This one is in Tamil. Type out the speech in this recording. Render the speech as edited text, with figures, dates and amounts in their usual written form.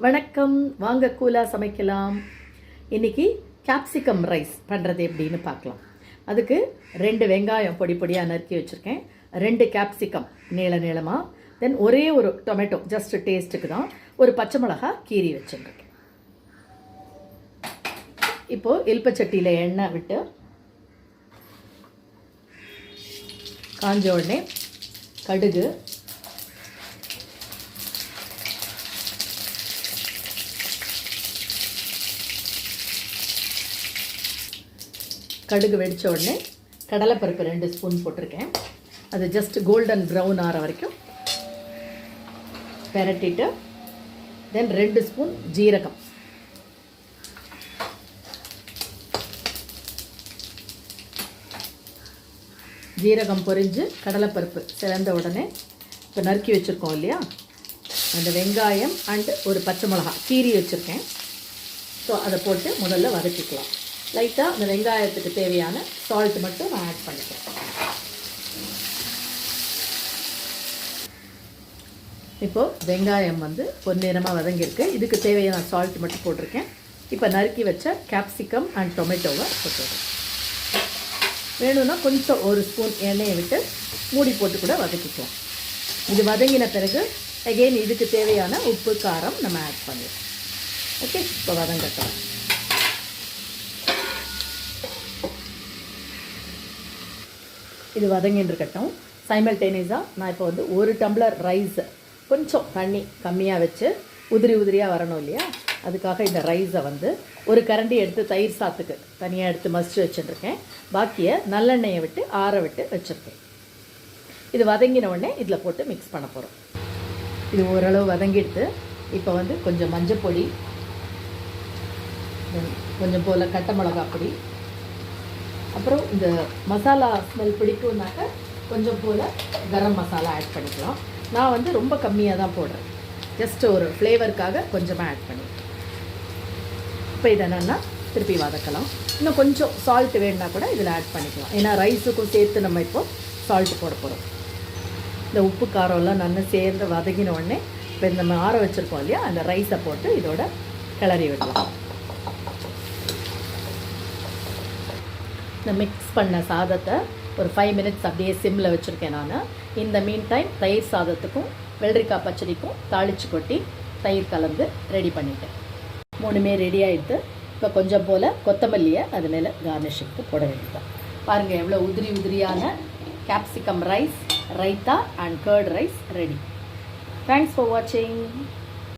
வணக்கம், வாங்க கூலா சமைக்கலாம். இன்றைக்கி கேப்சிகம் ரைஸ் பண்ணுறது எப்படின்னு பார்க்கலாம். அதுக்கு 2 வெங்காயம் பொடி பொடியாக நறுக்கி வச்சுருக்கேன், 2 கேப்சிகம் நீளமாக, தென் ஒரே ஒரு டொமேட்டோ ஜஸ்ட் டேஸ்ட்டுக்கு தான், ஒரு பச்சை மிளகா கீரி வச்சுருக்கேன். இப்போது இல்பச்சட்டியில் எண்ணெய் விட்டு காஞ்ச உடனே கடுகு, கடுகு வெடித்த உடனே கடலைப்பருப்பு 2 ஸ்பூன் போட்டிருக்கேன். அது ஜஸ்ட் கோல்டன் ப்ரௌன் ஆகிற வரைக்கும் பெரட்டிட்டு, தென் 2 ஸ்பூன் ஜீரகம், ஜீரகம் பொரிஞ்சு கடலைப்பருப்பு சிறந்த உடனே இப்போ நறுக்கி வச்சுருக்கோம் இல்லையா, அந்த வெங்காயம் அண்டு ஒரு பச்சை மிளகா கீரி வச்சுருக்கேன். ஸோ அதை போட்டு முதல்ல வதக்கிக்கலாம். லைட்டாக அந்த வெங்காயத்துக்கு தேவையான சால்ட் மட்டும் நான் ஆட் பண்ணிக்கிறேன். இப்போது வெங்காயம் பொன்னிறமாக வதங்கியிருக்கு. இதுக்கு தேவையான சால்ட் மட்டும் போட்டிருக்கேன். இப்போ நறுக்கி வச்ச கேப்சிகம் அண்ட் டொமேட்டோவை போட்டுருக்கேன். வேணும்னா கொஞ்சம் ஒரு ஸ்பூன் எண்ணெயை விட்டு மூடி போட்டு கூட வதக்கிக்கலாம். இது வதங்கின பிறகு அகெயின் இதுக்கு தேவையான உப்பு காரம் நம்ம ஆட் பண்ணிடுவோம். ஓகே, இப்போ வதங்கட்டும். இது வதங்கின்னு இருக்கட்டும். சைமல்டேனியஸாக நான் இப்போ 1 டம்ளர் ரைஸ் கொஞ்சம் தண்ணி கம்மியாக வச்சு உதிரியாக வரணும் இல்லையா, அதுக்காக இந்த ரைஸை ஒரு கரண்டி எடுத்து தயிர் சாத்துக்கு தனியாக எடுத்து மசிச்சு வச்சுருக்கேன். பாக்கியை நல்லெண்ணெயை விட்டு ஆற விட்டு வச்சுருக்கேன். இது வதங்கின உடனே இதில் போட்டு மிக்ஸ் பண்ண போகிறோம். இது ஓரளவு வதங்கிடுத்து. இப்போ கொஞ்சம் மஞ்சள் பொடி, கொஞ்சம் போல் கட்டை மிளகா பொடி, அப்புறம் இந்த மசாலா ஸ்மெல் பிடிக்கும்னாக்க கொஞ்சம் போல் கரம் மசாலா ஆட் பண்ணிக்கலாம். நான் ரொம்ப கம்மியாக தான் போடுறேன், ஜஸ்ட் ஒரு ஃப்ளேவருக்காக கொஞ்சமாக ஆட் பண்ணிக்கிறேன். இப்போ இதை என்னென்னா திருப்பி வதக்கலாம். இன்னும் கொஞ்சம் சால்ட் வேணுன்னா கூட இதில் ஆட் பண்ணிக்கலாம், ஏன்னா ரைஸுக்கும் சேர்த்து நம்ம இப்போது சால்ட் போட போகிறோம். இந்த உப்பு காரம்லாம் நல்லா சேர்ந்து வதங்கின உடனே இப்போ நம்ம ஆற வச்சுருக்கோம் இல்லையா, அந்த ரைஸை போட்டு இதோட கிளறி விடலாம். இந்த மிக்ஸ் பண்ண சாதத்தை ஒரு 5 மினிட்ஸ் அப்படியே சிம்மில் வச்சுருக்கேன் நான். இந்த மீன் டைம் தயிர் சாதத்துக்கும் வெள்ளரிக்காய் பச்சடிக்கும் தாளித்து கொட்டி தயிர் கலந்து ரெடி பண்ணிட்டேன். 3மே ரெடி ஆகிடுது. இப்போ கொஞ்சம் போல் கொத்தமல்லியை அது மேலே கார்னிஷிங்க்கு போட வேண்டியதான். பாருங்கள் எவ்வளோ உதிரியான capsicum rice, raita and curd rice ready. Thanks for வாட்சிங்.